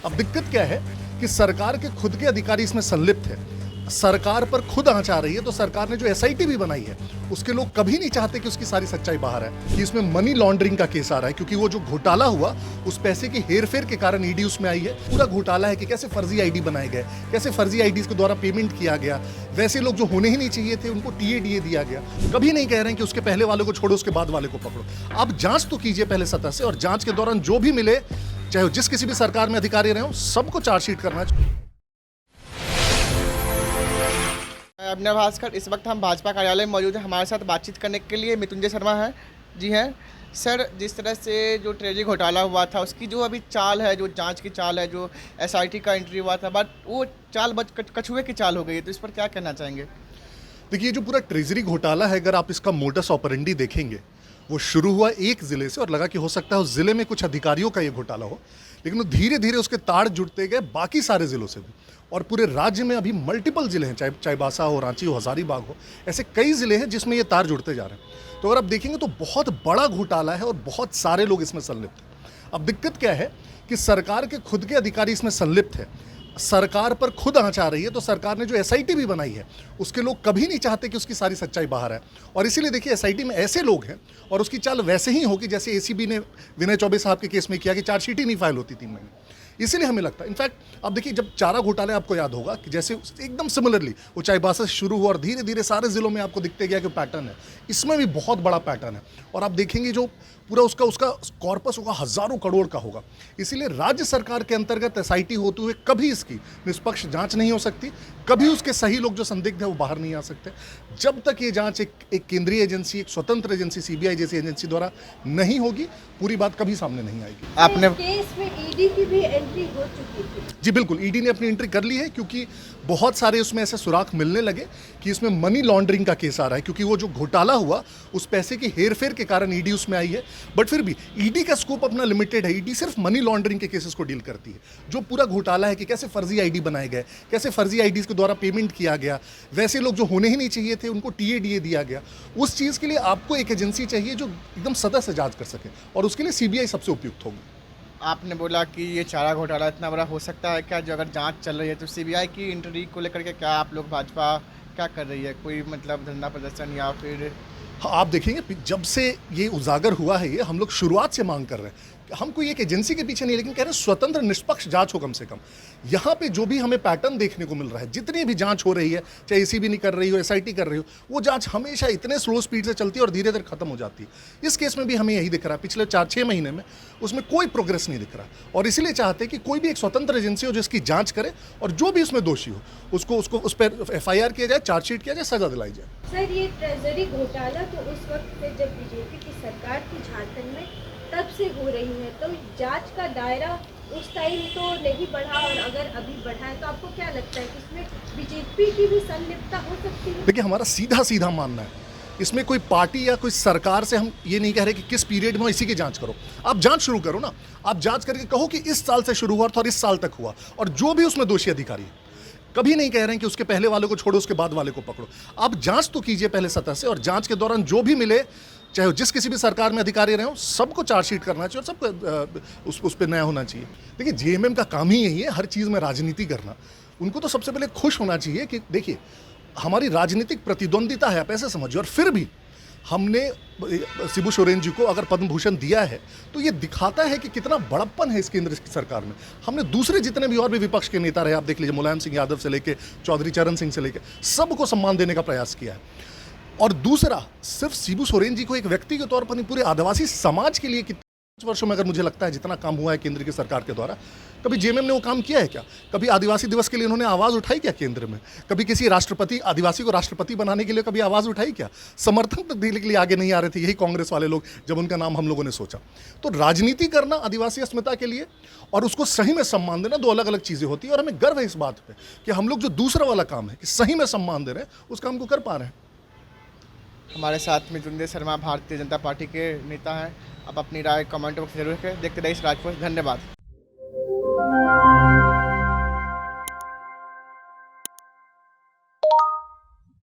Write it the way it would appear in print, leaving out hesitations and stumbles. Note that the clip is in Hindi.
अब दिक्कत क्या है कि सरकार के खुद के अधिकारी इसमें संलिप्त है। सरकार पर खुद आंच आ रही है, तो सरकार ने जो एसआईटी भी बनाई है उसके लोग कभी नहीं चाहते कि उसकी सारी सच्चाई बाहर है कि इसमें मनी लॉन्ड्रिंग का केस आ रहा है, क्योंकि वो जो घोटाला हुआ उस पैसे की हेरफेर के कारण ईडी उसमें आई है। पूरा घोटाला है कि कैसे फर्जी आईडी बनाए गए, कैसे फर्जी आईडीज के द्वारा पेमेंट किया गया, वैसे लोग जो होने ही नहीं चाहिए थे उनको टीएडीए दिया गया। कभी नहीं कह रहे हैं कि उसके पहले वाले को छोड़ो उसके बाद वाले को पकड़ो। आप जांच तो कीजिए पहले सतह से, और जांच के दौरान जो भी मिले, चाहे जिस किसी भी सरकार में अधिकारी रहे हो, सबको चार्जशीट करना चाहिए। अभिनव भास्कर, इस वक्त हम भाजपा कार्यालय में मौजूद हैं। हमारे साथ बातचीत करने के लिए मृत्युंजय शर्मा हैं। जी हैं सर, जिस तरह से जो ट्रेजरी घोटाला हुआ था उसकी जो अभी चाल है, जो जांच की चाल है, जो एसआईटी का एंट्री हुआ था, बट वो चाल कछुए की चाल हो गई है, तो इस पर क्या कहना चाहेंगे? देखिए, जो पूरा ट्रेजरी घोटाला है, अगर आप इसका मोडस ऑपरेंडी देखेंगे, वो शुरू हुआ एक जिले से और लगा कि हो सकता है उस जिले में कुछ अधिकारियों का ये घोटाला हो, लेकिन वो धीरे धीरे उसके तार जुड़ते गए बाकी सारे जिलों से भी, और पूरे राज्य में अभी मल्टीपल जिले हैं, चाहे चाईबासा हो, रांची हो, हजारीबाग हो, ऐसे कई जिले हैं जिसमें ये तार जुड़ते जा रहे हैं। तो अगर आप देखेंगे तो बहुत बड़ा घोटाला है और बहुत सारे लोग इसमें संलिप्त हैं। अब दिक्कत क्या है कि सरकार के खुद के अधिकारी इसमें संलिप्त है। सरकार पर खुद आंच आ रही है, तो सरकार ने जो एसआईटी भी बनाई है उसके लोग कभी नहीं चाहते कि उसकी सारी सच्चाई बाहर है, और इसीलिए देखिए एसआईटी में ऐसे लोग हैं और उसकी चाल वैसे ही होगी जैसे एसीबी ने विनय चौबे साहब के केस में किया कि चार्जशीट ही नहीं फाइल होती 3 महीने। इसीलिए हमें लगता है, इनफैक्ट अब देखिए, जब चारा घोटाले आपको याद होगा कि जैसे एकदम सिमिलरली वो चाईबासा से शुरू हुआ और धीरे धीरे सारे जिलों में आपको दिखते गया कि पैटर्न है, इसमें भी बहुत बड़ा पैटर्न है, और आप देखेंगे जो पूरा उसका कॉर्पस होगा हजारों करोड़ का होगा। इसीलिए राज्य सरकार के अंतर्गत एसआईटी होते हुए कभी इसकी निष्पक्ष जांच नहीं हो सकती, कभी उसके सही लोग जो संदिग्ध है वो बाहर नहीं आ सकते, जब तक ये जांच एक केंद्रीय एजेंसी, एक स्वतंत्र एजेंसी, सीबीआई जैसी एजेंसी द्वारा नहीं होगी, पूरी बात कभी सामने नहीं आएगी। आपने केस में ईडी की भी एंट्री हो चुकी थी? जी बिल्कुल, ईडी ने अपनी एंट्री कर ली है, क्योंकि बहुत सारे उसमें ऐसे सुराग मिलने लगे कि इसमें मनी लॉन्ड्रिंग का केस आ रहा है, क्योंकि वो जो घोटाला हुआ उस पैसे की हेरफेर के कारण ईडी उसमें आई है। बट फिर भी ईडी का स्कोप अपना लिमिटेड है, ईडी सिर्फ मनी लॉन्ड्रिंग के केसेस को डील करती है। जो पूरा घोटाला है कि कैसे फर्जी आईडी बनाए गए, कैसे फर्जी आईडीज के द्वारा पेमेंट किया गया, वैसे लोग जो होने ही नहीं चाहिए थे उनको टीएडीए दिया गया, उस चीज़ के लिए आपको एक एजेंसी चाहिए जो एकदम सतह से जांच कर सके, और उसके लिए सीबीआई सबसे उपयुक्त होगी। आपने बोला कि ये चारा घोटाला इतना बड़ा हो सकता है क्या? जो अगर जांच चल रही है तो सीबीआई की एंट्री को लेकर के क्या आप लोग भाजपा क्या कर रही है? कोई मतलब धरना प्रदर्शन या फिर? हाँ, आप देखेंगे जब से ये उजागर हुआ है, ये हम लोग शुरुआत से मांग कर रहे हैं। हम कोई एक एजेंसी के पीछे नहीं, लेकिन कह रहे हैं स्वतंत्र निष्पक्ष जांच हो कम से कम। यहाँ पे जो भी हमें पैटर्न देखने को मिल रहा है, जितनी भी जांच हो रही है, चाहे एसीबी नहीं कर रही हो, एसआईटी कर रही हो, वो जांच हमेशा इतने स्लो स्पीड से चलती है और धीरे धीरे खत्म हो जाती है। इस केस में भी हमें यही दिख रहा है, पिछले 4-6 महीने में उसमें कोई प्रोग्रेस नहीं दिख रहा, और इसीलिए चाहते हैं कि कोई भी एक स्वतंत्र एजेंसी हो जिसकी जांच करे, और जो भी उसमें दोषी हो उसको उस पर एफआईआर किया जाए, चार्जशीट किया जाए, सजा दिलाई जाए। सर, ये ट्रेजरी घोटाला तो उस वक्त से जब बीजेपी की सरकार थी झारखंड में, तब से हो रही है, तो जांच का दायरा उस टाइम तो नहीं बढ़ा, और अगर अभी बढ़ा है तो आपको क्या लगता है कि इसमें बीजेपी की भी संलिप्तता हो सकती है? देखिए, हमारा सीधा मानना है, इसमें कोई पार्टी या कोई सरकार से हम ये नहीं कह रहे कि किस पीरियड में इसी की जांच करो। आप जांच शुरू करो ना, आप जांच करके कहो कि इस साल से शुरू हुआ और इस साल तक हुआ, और जो भी उसमें दोषी अधिकारी है, कभी नहीं कह रहे हैं कि उसके पहले वाले को छोड़ो उसके बाद वाले को पकड़ो। आप जांच तो कीजिए पहले सतह से, और जांच के दौरान जो भी मिले, चाहे जिस किसी भी सरकार में अधिकारी रहे हो, सबको चार्जशीट करना चाहिए और सबको उस पर नया होना चाहिए। देखिए, जेएमएम का काम ही यही है, हर चीज़ में राजनीति करना। उनको तो सबसे पहले खुश होना चाहिए कि देखिए हमारी राजनीतिक प्रतिद्वंदिता है, आप ऐसे समझिए, और फिर भी हमने शिबू सोरेन जी को अगर पद्म भूषण दिया है, तो ये दिखाता है कि कितना बड़प्पन है इस केंद्र की सरकार में। हमने दूसरे जितने भी और भी विपक्ष के नेता रहे, आप देख लीजिए, मुलायम सिंह यादव से लेके चौधरी चरण सिंह से लेके सबको सम्मान देने का प्रयास किया है। और दूसरा, सिर्फ शिबू सोरेन जी को एक व्यक्ति के तौर पर नहीं, पूरे आदिवासी समाज के लिए कितने वर्षों में, अगर मुझे लगता है जितना काम हुआ है केंद्र की सरकार के द्वारा, कभी जेएमएम ने वो काम किया है क्या? कभी आदिवासी दिवस के लिए उन्होंने आवाज़ उठाई क्या केंद्र में? कभी किसी राष्ट्रपति, आदिवासी को राष्ट्रपति बनाने के लिए कभी आवाज़ उठाई क्या? समर्थन तक देने के लिए आगे नहीं आ रहे थे यही कांग्रेस वाले लोग, जब उनका नाम हम लोगों ने सोचा। तो राजनीति करना आदिवासी अस्मिता के लिए और उसको सही में सम्मान देना, दो अलग अलग चीज़ें होती है, और हमें गर्व है इस बात पर कि हम लोग जो दूसरा वाला काम है कि सही में सम्मान दे रहे हैं, उस काम को कर पा रहे हैं। हमारे साथ मृत्युंजय शर्मा भारतीय जनता पार्टी के नेता हैं। आप अपनी राय कमेंट बॉक्स जरूर करें। देखते रहिए राजपूत। धन्यवाद।